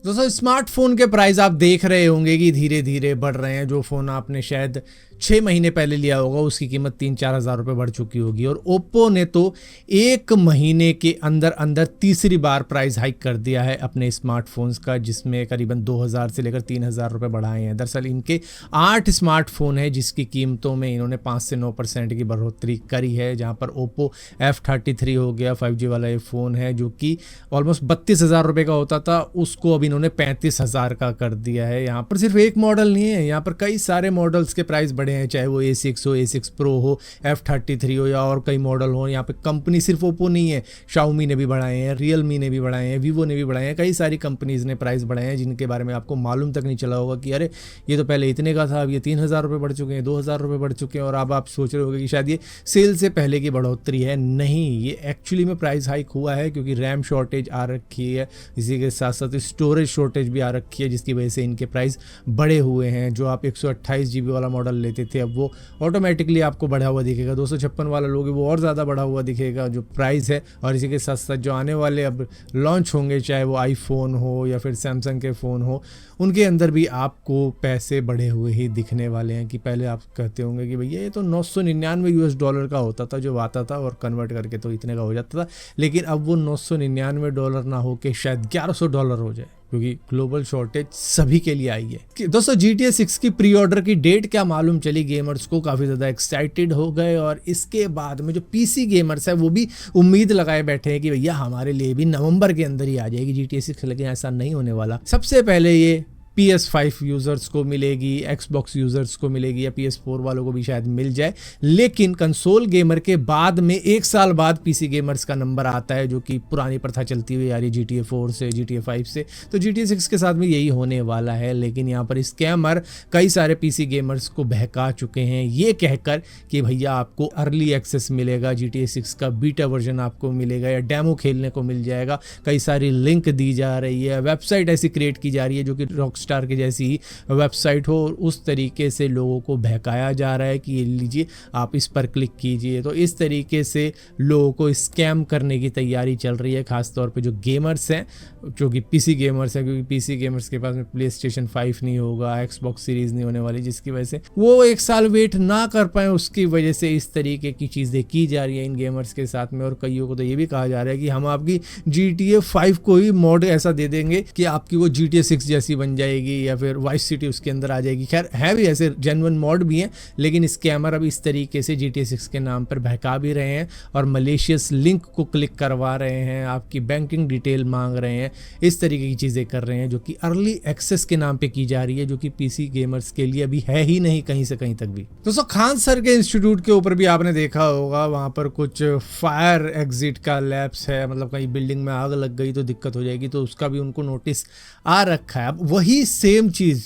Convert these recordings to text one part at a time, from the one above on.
दोस्तों स्मार्टफोन के प्राइस आप देख रहे होंगे कि धीरे धीरे बढ़ रहे हैं। जो फ़ोन आपने शायद 6 महीने पहले लिया होगा उसकी कीमत 3-4 हज़ार रुपये बढ़ चुकी होगी, और ओप्पो ने तो 1 महीने के अंदर अंदर तीसरी बार प्राइस हाइक कर दिया है अपने स्मार्टफोन्स का, जिसमें करीबन 2000 से लेकर 3000 रुपये बढ़ाए हैं। दरअसल इनके 8 स्मार्टफोन है जिसकी कीमतों में इन्होंने 5 से 9% की बढ़ोतरी करी है। जहाँ पर ओप्पो F33 हो गया 5G वाला ये फ़ोन है जो कि ऑलमोस्ट 32,000 रुपये का होता था, उसको अब इन्होंने 35,000 का कर दिया है। यहाँ पर सिर्फ एक मॉडल नहीं है, यहाँ पर कई सारे मॉडल्स के प्राइस बढ़े हैं, चाहे वो A6 हो, A6 Pro हो, F33 हो या और कई मॉडल हो। यहाँ पे कंपनी सिर्फ ओप्पो नहीं है, Xiaomi ने भी बढ़ाए हैं, Realme ने भी बढ़ाए हैं, Vivo ने भी बढ़ाए हैं, कई सारी कंपनीज़ ने प्राइस बढ़ाए हैं जिनके बारे में आपको मालूम तक नहीं चला होगा कि अरे ये तो पहले इतने का था, अब ये 3,000 रुपये बढ़ चुके हैं, 2,000 रुपये बढ़ चुके हैं। और अब आप सोच रहे होंगे कि शायद ये सेल से पहले की बढ़ोतरी है। नहीं, ये एक्चुअली में प्राइस हाइक हुआ है क्योंकि रैम शॉर्टेज आ रखी है, इसी के साथ साथ स्टोरेज शॉर्टेज भी आ रखी है, जिसकी वजह से इनके प्राइस बढ़े हुए हैं। जो आप 128 GB वाला मॉडल लेते थे अब वो ऑटोमेटिकली आपको बढ़ा हुआ दिखेगा, 256 वाला लोगे वो और ज़्यादा बढ़ा हुआ दिखेगा जो प्राइस है। और इसी के साथ साथ जो आने वाले अब लॉन्च होंगे, चाहे वो आईफोन हो या फिर सैमसंग के फ़ोन हो, उनके अंदर भी आपको पैसे बढ़े हुए ही दिखने वाले हैं। कि पहले आप कहते होंगे कि भैया ये तो $999 का होता था जो आता था और कन्वर्ट करके तो इतने का हो जाता था, लेकिन अब वो $999 ना हो के शायद $1,100 हो जाए, क्योंकि ग्लोबल शॉर्टेज सभी के लिए आई है। दोस्तों GTA 6 की प्री ऑर्डर की डेट क्या मालूम चली, गेमर्स को काफ़ी ज़्यादा एक्साइटेड हो गए, और इसके बाद में जो PC गेमर्स है वो भी उम्मीद लगाए बैठे हैं कि भैया हमारे लिए भी नवंबर के अंदर ही आ जाएगी GTA 6, लेकिन ऐसा नहीं होने वाला। सबसे पहले ये PS5 यूज़र्स को मिलेगी, Xbox यूज़र्स को मिलेगी, या PS4 वालों को भी शायद मिल जाए। लेकिन कंसोल गेमर के बाद में 1 साल बाद PC गेमर्स का नंबर आता है, जो कि पुरानी प्रथा चलती हुई आ रही है GTA 4 से, GTA 5 से। तो GTA 6 के साथ भी यही होने वाला है। लेकिन यहाँ पर स्कैमर कई सारे PC गेमर्स को बहका चुके हैं ये कहकर कि भैया आपको अर्ली एक्सेस मिलेगा, GTA 6 का बीटा वर्जन आपको मिलेगा या डेमो खेलने को मिल जाएगा। कई सारी लिंक दी जा रही है, वेबसाइट ऐसी क्रिएट की जा रही है जो कि रॉकस्टार की जैसी ही वेबसाइट हो, और उस तरीके से लोगों को बहकाया जा रहा है कि ये लीजिए आप इस पर क्लिक कीजिए। तो इस तरीके से लोगों को स्कैम करने की तैयारी चल रही है, खासतौर पे जो गेमर्स हैं, जो कि PC गेमर्स हैं, क्योंकि PC गेमर्स के पास में PlayStation 5 नहीं होगा, Xbox सीरीज़ नहीं होने वाली, जिसकी वजह से वो 1 साल वेट ना कर पाए। उसकी वजह से इस तरीके की चीज़ें की जा रही है इन गेमर्स के साथ में। और कईयों को तो ये भी कहा जा रहा है कि हम आपकी GTA 5 को ही मॉड ऐसा दे देंगे कि आपकी वो GTA 6 जैसी बन जाएगी, या फिर वाइस सिटी उसके अंदर आ जाएगी। खैर है भी ऐसे जेन्युइन मॉड भी हैं, लेकिन स्कैमर अब इस तरीके से GTA 6 के नाम पर बहका भी रहे हैं और मलेशियस लिंक को क्लिक करवा रहे हैं, आपकी बैंकिंग डिटेल मांग रहे हैं, इस तरीके की चीज़ें कर रहे हैं जो कि अर्ली एक्सेस के नाम पे की जा रही है, जो कि PC गेमर्स के लिए अभी है ही नहीं कहीं से कहीं तक भी। दोस्तों खान सर के इंस्टीट्यूट के ऊपर भी आपने देखा होगा, वहाँ पर कुछ फायर एग्जिट का लैब्स है, मतलब कहीं बिल्डिंग में आग लग गई तो दिक्कत हो जाएगी, तो उसका भी उनको नोटिस आ रखा है। अब वही सेम चीज़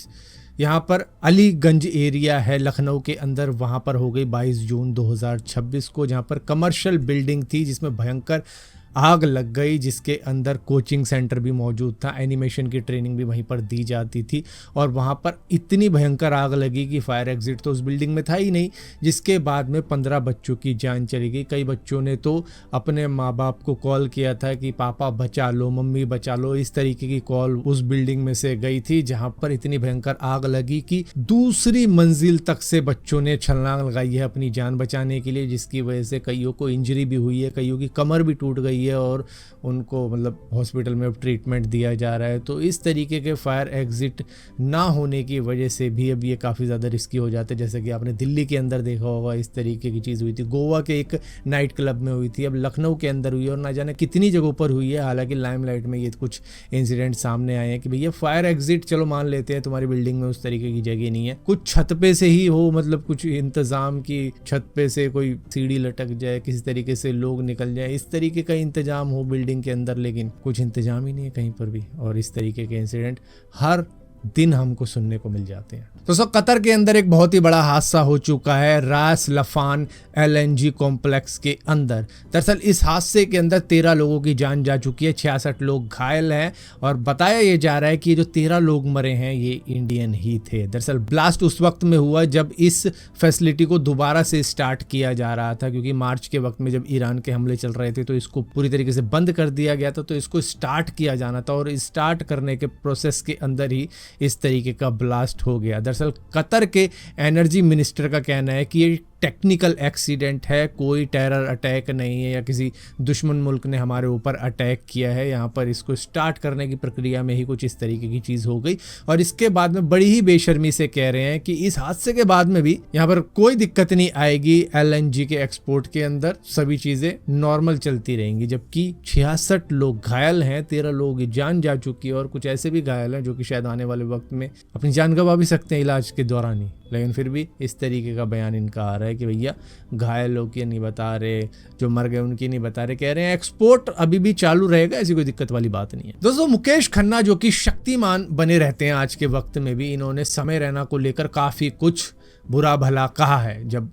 यहाँ पर अलीगंज एरिया है लखनऊ के अंदर, वहाँ पर हो गई 22 जून 2026 को, जहाँ पर कमर्शियल बिल्डिंग थी जिसमें भयंकर आग लग गई, जिसके अंदर कोचिंग सेंटर भी मौजूद था, एनिमेशन की ट्रेनिंग भी वहीं पर दी जाती थी, और वहाँ पर इतनी भयंकर आग लगी कि फायर एग्जिट तो उस बिल्डिंग में था ही नहीं, जिसके बाद में 15 बच्चों की जान चली गई। कई बच्चों ने तो अपने माँ बाप को कॉल किया था कि पापा बचा लो, मम्मी बचा लो, इस तरीके की कॉल उस बिल्डिंग में से गई थी, जहाँ पर इतनी भयंकर आग लगी कि दूसरी मंजिल तक से बच्चों ने छलांग लगाई है अपनी जान बचाने के लिए, जिसकी वजह से कईयों को इंजरी भी हुई है, कईयों की कमर भी टूट गई है और उनको मतलब हॉस्पिटल में ट्रीटमेंट दिया जा रहा है। तो इस तरीके के फायर एग्जिट ना होने की वजह से भी अब ये काफ़ी ज़्यादा रिस्की हो जाते हैं। जैसे कि आपने दिल्ली के अंदर देखा होगा इस तरीके की चीज़ हुई थी, गोवा के एक नाइट क्लब में हुई थी, अब लखनऊ के अंदर हुई है, और ना जाने कितनी जगहों पर हुई है। हालांकि लाइमलाइट में ये कुछ इंसिडेंट सामने आए हैं कि भैया फायर एग्जिट चलो मान लेते हैं तुम्हारी बिल्डिंग में उस तरीके की जगह नहीं है, कुछ छत पे से ही हो, मतलब कुछ इंतज़ाम की छत पे से कोई सीढ़ी लटक जाए, किसी तरीके से लोग निकल जाए, इस तरीके का इंतजाम हो बिल्डिंग के अंदर, लेकिन कुछ इंतजाम ही नहीं है कहीं पर भी। और इस तरीके के इंसिडेंट हर दिन हमको सुनने को मिल जाते हैं। दोस्तों कतर के अंदर एक बहुत ही बड़ा हादसा हो चुका है रास लफान LNG कॉम्प्लेक्स के अंदर। दरअसल इस हादसे के अंदर 13 लोगों की जान जा चुकी है, 66 लोग घायल हैं और बताया ये जा रहा है कि ये जो 13 लोग मरे हैं ये इंडियन ही थे। दरअसल ब्लास्ट उस वक्त में हुआ जब इस फैसिलिटी को दोबारा से स्टार्ट किया जा रहा था, क्योंकि मार्च के वक्त में जब ईरान के हमले चल रहे थे तो इसको पूरी तरीके से बंद कर दिया गया था, तो इसको स्टार्ट किया जाना था और स्टार्ट करने के प्रोसेस के अंदर ही इस तरीके का ब्लास्ट हो गया। दरअसल कतर के एनर्जी मिनिस्टर का कहना है कि ये टेक्निकल एक्सीडेंट है, कोई टेरर अटैक नहीं है या किसी दुश्मन मुल्क ने हमारे ऊपर अटैक किया है। यहाँ पर इसको स्टार्ट करने की प्रक्रिया में ही कुछ इस तरीके की चीज़ हो गई और इसके बाद में बड़ी ही बेशर्मी से कह रहे हैं कि इस हादसे के बाद में भी यहाँ पर कोई दिक्कत नहीं आएगी LNG के एक्सपोर्ट के अंदर, सभी चीज़ें नॉर्मल चलती रहेंगी। जबकि 66 लोग घायल हैं, 13 लोगों की जान जा चुकी है और कुछ ऐसे भी घायल हैं जो कि शायद आने वाले वक्त में अपनी जान गंवा भी सकते हैं इलाज के दौरान ही। लेकिन फिर भी इस तरीके का बयान इनका आ रहा है कि भैया घायलों की नहीं बता रहे, जो मर गए उनकी नहीं बता रहे, कह रहे हैं एक्सपोर्ट अभी भी चालू रहेगा, ऐसी कोई दिक्कत वाली बात नहीं है। दोस्तों मुकेश खन्ना जो कि शक्तिमान बने रहते हैं आज के वक्त में भी, इन्होंने समय रैना को लेकर काफ़ी कुछ बुरा भला कहा है। जब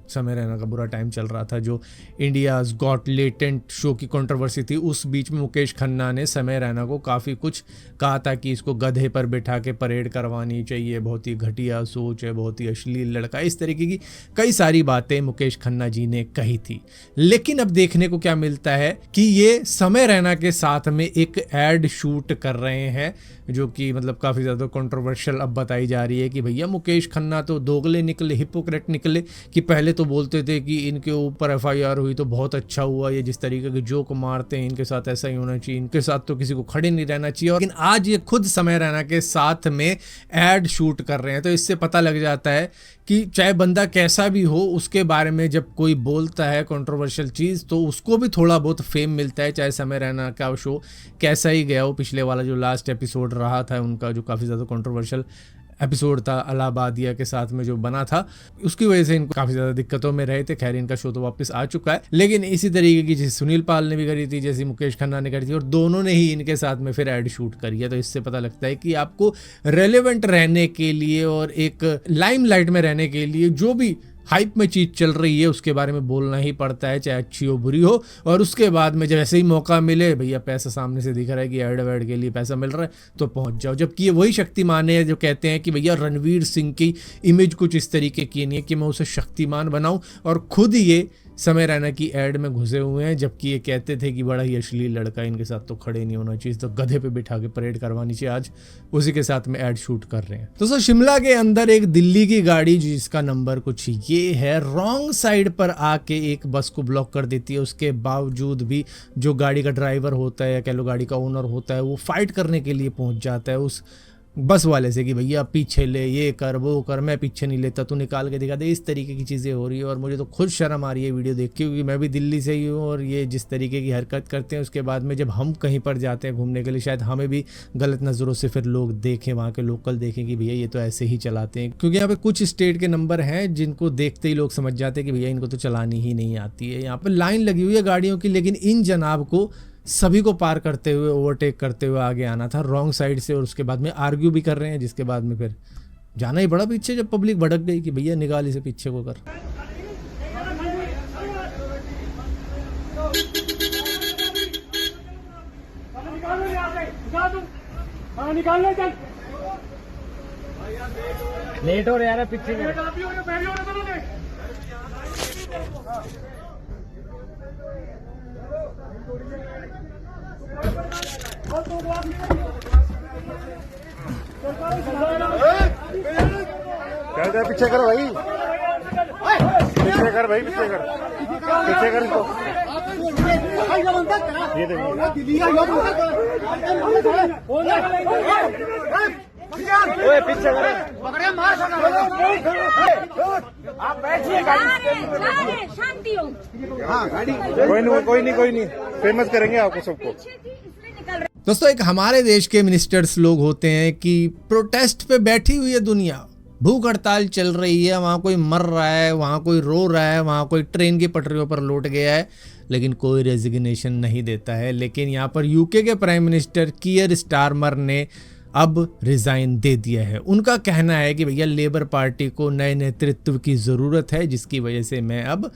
समय रैना का बुरा टाइम चल रहा था, जो इंडियाज़ गॉट लेटेंट शो की कंट्रोवर्सी थी, उस बीच में मुकेश खन्ना ने समय रैना को काफ़ी कुछ कहा था कि इसको गधे पर बिठा के परेड करवानी चाहिए, बहुत ही घटिया सोच है, बहुत ही अश्लील लड़का, इस तरीके की कई सारी बातें मुकेश खन्ना जी ने कही थी। लेकिन अब देखने को क्या मिलता है कि ये समय रैना के साथ में एक एड शूट कर रहे हैं जो कि मतलब काफ़ी ज़्यादा कंट्रोवर्शियल अब बताई जा रही है कि भैया मुकेश खन्ना तो दोगले निकले, हिपोक्रेट निकले कि पहले तो बोलते थे कि इनके ऊपर FIR हुई तो बहुत अच्छा हुआ, ये जिस तरीके के जोक मारते हैं इनके साथ ऐसा ही होना चाहिए, इनके साथ तो किसी को खड़े नहीं रहना चाहिए। लेकिन आज ये खुद समय रैना के साथ में एड शूट कर रहे हैं, तो इससे पता लग जाता है कि चाहे बंदा कैसा भी हो, उसके बारे में जब कोई बोलता है कंट्रोवर्शियल चीज़ तो उसको भी थोड़ा बहुत फेम मिलता है, चाहे समय रैना का शो कैसा ही गया हो। पिछले वाला जो लास्ट एपिसोड रहा था उनका, जो काफ़ी ज़्यादा कंट्रोवर्शियल एपिसोड था अलाहाबादिया के साथ में जो बना था, उसकी वजह से इनको काफ़ी ज़्यादा दिक्कतों में रहे थे। खैर इनका शो तो वापस आ चुका है, लेकिन इसी तरीके की जैसे सुनील पाल ने भी करी थी, जैसे मुकेश खन्ना ने करी थी, और दोनों ने ही इनके साथ में फिर एड शूट करी है। तो इससे पता लगता है कि आपको रेलेवेंट रहने के लिए और एक लाइमलाइट में रहने के लिए जो भी हाइप में चीज़ चल रही है उसके बारे में बोलना ही पड़ता है, चाहे अच्छी हो बुरी हो। और उसके बाद में जब ऐसे ही मौका मिले, भैया पैसा सामने से दिख रहा है कि एड वेड के लिए पैसा मिल रहा है तो पहुंच जाओ। जबकि ये वही शक्तिमान है जो कहते हैं कि भैया रणवीर सिंह की इमेज कुछ इस तरीके की नहीं है कि मैं उसे शक्तिमान बनाऊं, और खुद ये समय रैना की एड में घुसे हुए हैं। जबकि ये कहते थे कि बड़ा ही अश्लील लड़का, इनके साथ तो खड़े नहीं होना चाहिए, तो गधे पे बिठा के परेड करवानी चाहिए, आज उसी के साथ में एड शूट कर रहे हैं। दोस्तों शिमला के अंदर एक दिल्ली की गाड़ी जिसका नंबर कुछ ये है, रॉन्ग साइड पर आके एक बस को ब्लॉक कर देती है। उसके बावजूद भी जो गाड़ी का ड्राइवर होता है या कह लो गाड़ी का ओनर होता है, वो फाइट करने के लिए पहुंच जाता है उस बस वाले से कि भैया पीछे ले, ये कर वो कर, मैं पीछे नहीं लेता, तू निकाल के दिखा दे। इस तरीके की चीज़ें हो रही है और मुझे तो खुद शर्म आ रही है वीडियो देख के, क्योंकि मैं भी दिल्ली से ही हूँ और ये जिस तरीके की हरकत करते हैं उसके बाद में जब हम कहीं पर जाते हैं घूमने के लिए, शायद हमें भी गलत नज़रों से फिर लोग देखें, वहाँ के लोकल देखें कि भैया ये तो ऐसे ही चलाते हैं। क्योंकि यहाँ पे कुछ स्टेट के नंबर हैं जिनको देखते ही लोग समझ जाते हैं कि भैया इनको तो चलानी ही नहीं आती है। यहाँ पर लाइन लगी हुई है गाड़ियों की, लेकिन इन जनाब को सभी को पार करते हुए, ओवरटेक करते हुए आगे आना था रॉन्ग साइड से, और उसके बाद में आर्ग्यू भी कर रहे हैं, जिसके बाद में फिर जाना ही पड़ा पीछे जब पब्लिक भड़क गई कि भैया निकाल इसे पीछे को कर। लेट हो रहा है पीछे। क्या पीछे कर भाई, पीछे कर भाई, पीछे कर, पीछे कर इसको। ये देखिए पीछे कर, आप बैठिए गाड़ी, शांति हो। हाँ गाड़ी, कोई नहीं, फेमस करेंगे आपको सबको। दोस्तों एक हमारे देश के मिनिस्टर्स लोग होते हैं कि प्रोटेस्ट पे बैठी हुई है दुनिया, भूख हड़ताल चल रही है, वहाँ कोई मर रहा है, वहाँ कोई रो रहा है, वहाँ कोई ट्रेन की पटरियों पर लौट गया है, लेकिन कोई रेजिग्नेशन नहीं देता है। लेकिन यहाँ पर यूके के प्राइम मिनिस्टर कीयर स्टारमर ने अब रिजाइन दे दिया है। उनका कहना है कि भैया लेबर पार्टी को नए नेतृत्व की ज़रूरत है, जिसकी वजह से मैं अब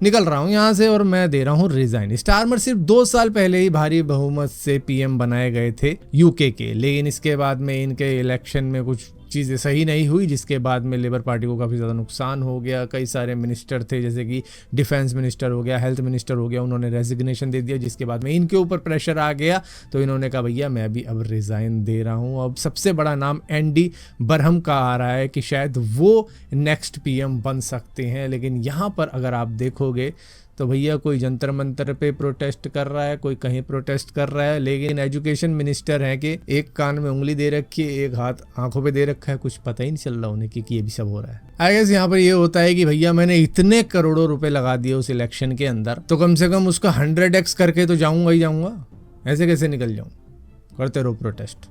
निकल रहा हूं यहां से और मैं दे रहा हूं रिजाइन। स्टारमर सिर्फ 2 साल पहले ही भारी बहुमत से पीएम बनाए गए थे यूके के, लेकिन इसके बाद में इनके इलेक्शन में कुछ चीज़ें सही नहीं हुई, जिसके बाद में लेबर पार्टी को काफ़ी ज़्यादा नुकसान हो गया। कई सारे मिनिस्टर थे, जैसे कि डिफेंस मिनिस्टर हो गया, हेल्थ मिनिस्टर हो गया, उन्होंने रेजिग्नेशन दे दिया, जिसके बाद में इनके ऊपर प्रेशर आ गया, तो इन्होंने कहा भैया मैं भी अब रिज़ाइन दे रहा हूँ। अब सबसे बड़ा नाम एंडी बरहम का आ रहा है कि शायद वो नेक्स्ट पीएम बन सकते हैं। लेकिन यहाँ पर अगर आप देखोगे तो भैया कोई जंतर मंतर पे प्रोटेस्ट कर रहा है, कोई कहीं प्रोटेस्ट कर रहा है, लेकिन एजुकेशन मिनिस्टर है कि एक कान में उंगली दे रखी है, एक हाथ आंखों पे दे रखा है, कुछ पता ही नहीं चल रहा उन्हें कि ये भी सब हो रहा है। आई गेस यहाँ पर ये होता है कि भैया मैंने इतने करोड़ों रुपए लगा दिए उस इलेक्शन के अंदर, तो कम से कम उसका 100x करके तो जाऊंगा ही जाऊंगा, ऐसे कैसे निकल जाऊं। करते रहो प्रोटेस्ट।